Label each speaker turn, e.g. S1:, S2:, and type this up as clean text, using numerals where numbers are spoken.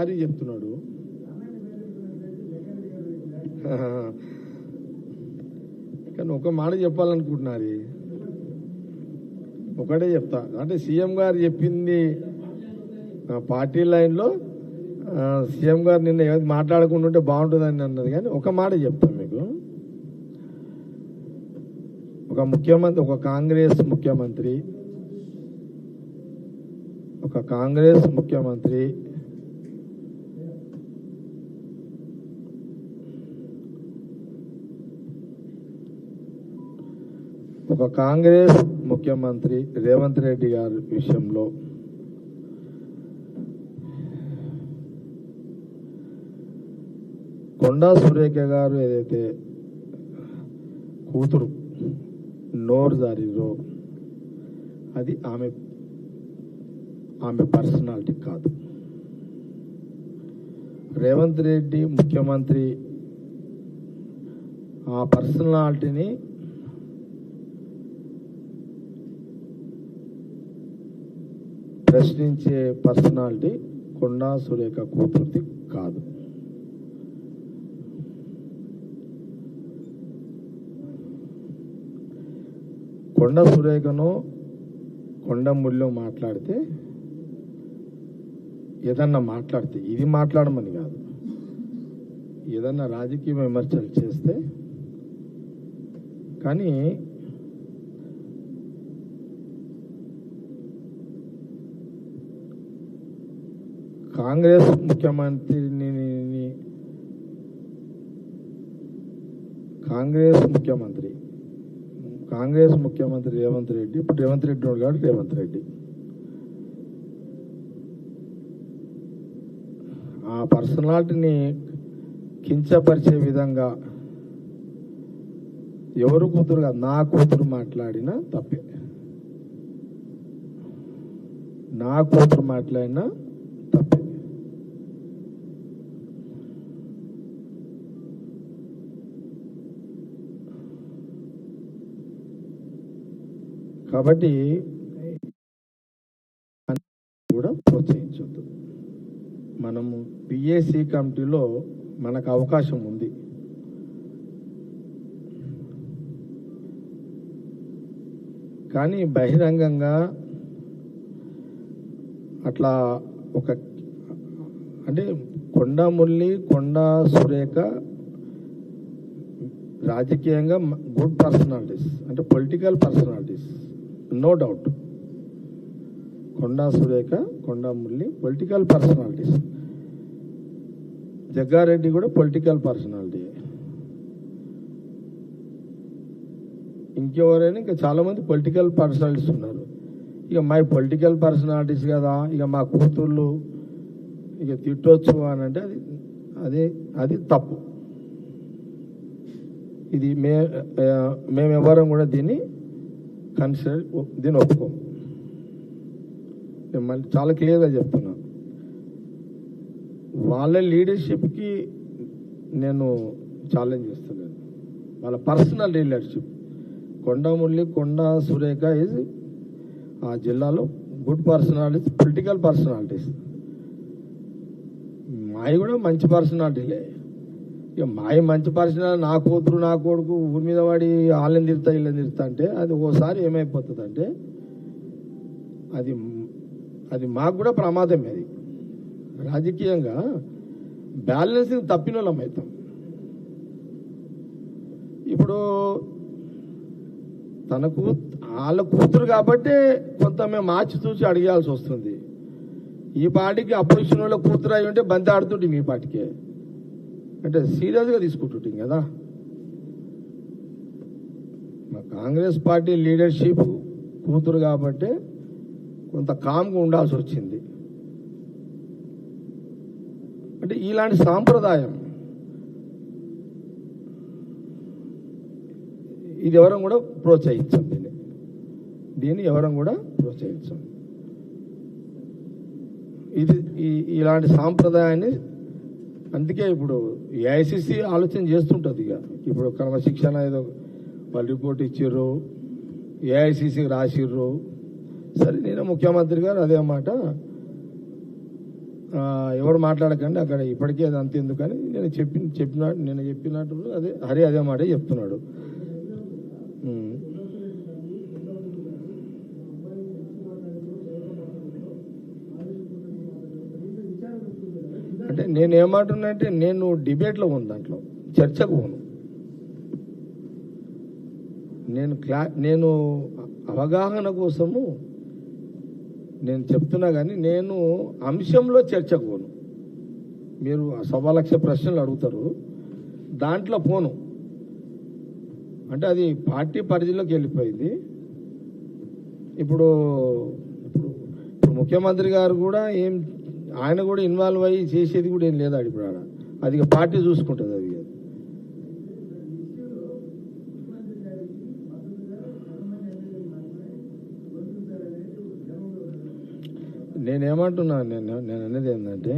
S1: అది చెప్తున్నాడు. కానీ ఒక మాట చెప్పాలనుకుంటున్నారు, ఒకటే చెప్తా. అంటే సీఎం గారు చెప్పింది పార్టీ లైన్లో సీఎం గారు నిన్న ఏది మాట్లాడకుండా ఉంటే బాగుంటుందని అన్నది. కానీ ఒక మాట చెప్తాను మీకు, ఒక కాంగ్రెస్ ముఖ్యమంత్రి రేవంత్ రెడ్డి గారి విషయంలో కొండా సురేఖ గారు ఏదైతే కూతురు నోరు జారిరో అది ఆమె పర్సనాలిటీ కాదు. రేవంత్ రెడ్డి ముఖ్యమంత్రి ఆ పర్సనాలిటీని ప్రశ్నించే పర్సనాలిటీ కొండా సురేఖ కూతురుది కాదు. కొండ సురేఖను కొండముల్లో మాట్లాడితే ఏదన్నా మాట్లాడితే ఇది మాట్లాడమని కాదు, ఏదన్నా రాజకీయ విమర్శలు చేస్తే కానీ కాంగ్రెస్ ముఖ్యమంత్రి రేవంత్ రెడ్డి, ఇప్పుడు రేవంత్ రెడ్డి ఉన్నాడు. రేవంత్ రెడ్డి ఆ పర్సనాలిటీని కించపరిచే విధంగా ఎవరు కూతురుగా నా కూతురు మాట్లాడినా తప్పే, నా కూతురు మాట్లాడినా తప్పే. కాబట్టి కూడా ప్రోత్సహించొద్దు. మనము పిఏసి కమిటీలో మనకు అవకాశం ఉంది. కానీ బహిరంగంగా అట్లా అంటే కొండా సురేఖ రాజకీయంగా గుడ్ పర్సనాలిటీస్, అంటే political personalities, no doubt. Konda Surekha, Konda Murali political personalities. Jaggareddy కూడా పొలిటికల్ పర్సనాలిటీ. ఇంకెవరైనా ఇంకా చాలా మంది పొలిటికల్ పర్సనాలిటీస్ ఉన్నారు. ఇక మా పొలిటికల్ పర్సనాలిటీస్ కదా, ఇక మా కూతుళ్ళు ఇక తిట్టొచ్చు అని అంటే అది తప్పు. ఇది మేమెవరం కూడా దీన్ని ఒప్పుకోము. నేను మళ్ళీ చాలా క్లియర్గా చెప్తున్నా, వాళ్ళ లీడర్షిప్కి నేను ఛాలెంజ్ చేస్తున్నాను. వాళ్ళ personal leadership. Konda Surekha is ఆ జిల్లాలో గుడ్ పర్సనాలిటీస్, పొలిటికల్ పర్సనాలిటీస్. మావి కూడా మంచి పర్సనాలిటీలే. ఇక మావి మంచి పర్సనాలిటీ, నా కూతురు నా కొడుకు ఊరి మీద వాడి వాళ్ళని తిరుతా వీళ్ళని తిరుతా అంటే అది ఓసారి ఏమైపోతుంది అంటే అది మాకు కూడా ప్రమాదమే. అది రాజకీయంగా బ్యాలెన్సింగ్ తప్పిన వాళ్ళం అవుతాం. ఇప్పుడు వాళ్ళ కూతురు కాబట్టి కొంత మేము మార్చి చూసి అడిగాల్సి వస్తుంది. ఈ పార్టీకి అపోజిషన్ వాళ్ళ కూతురు అయి ఉంటే బంతి ఆడుతుంటే మీ పార్టీకే అంటే సీరియస్గా తీసుకుంటుంటాం కదా. మా కాంగ్రెస్ పార్టీ లీడర్షిప్ కూతురు కాబట్టి కొంత కామ్గా ఉండాల్సి వచ్చింది. అంటే ఇలాంటి సాంప్రదాయం ఇది ఎవరం కూడా ప్రోత్సహించాం. దీన్ని ఎవరం కూడా ప్రోత్సహించాం. ఇలాంటి సాంప్రదాయాన్ని అందుకే ఇప్పుడు ఏఐసిసి ఆలోచన చేస్తుంటుంది. ఇక ఇప్పుడు క్రమశిక్షణ ఏదో వాళ్ళు రిపోర్ట్ ఇచ్చిర్రు, ఏఐసిసికి రాసిర్రు. సరే, నేను ముఖ్యమంత్రి గారు అదే మాట ఎవరు మాట్లాడకండి అక్కడ ఇప్పటికే అది అంత ఎందుకని నేను చెప్పినట్టు అదే మాట చెప్తున్నాడు. అంటే నేను ఏమంటున్నా అంటే నేను డిబేట్లో పోను, దాంట్లో చర్చకు పోను. నేను అవగాహన కోసము నేను చెప్తున్నా కానీ నేను అంశంలో చర్చకు పోను. మీరు 1.25 ప్రశ్నలు అడుగుతారు, దాంట్లో పోను. అంటే అది పార్టీ పరిధిలోకి వెళ్ళిపోయింది. ఇప్పుడు ముఖ్యమంత్రి గారు కూడా ఆయన కూడా ఇన్వాల్వ్ అయ్యి చేసేది కూడా ఏం లేదా ఇప్పుడు ఆడ, అది పార్టీ చూసుకుంటుంది. అది నేనేమంటున్నాను, నేను అనేది ఏంటంటే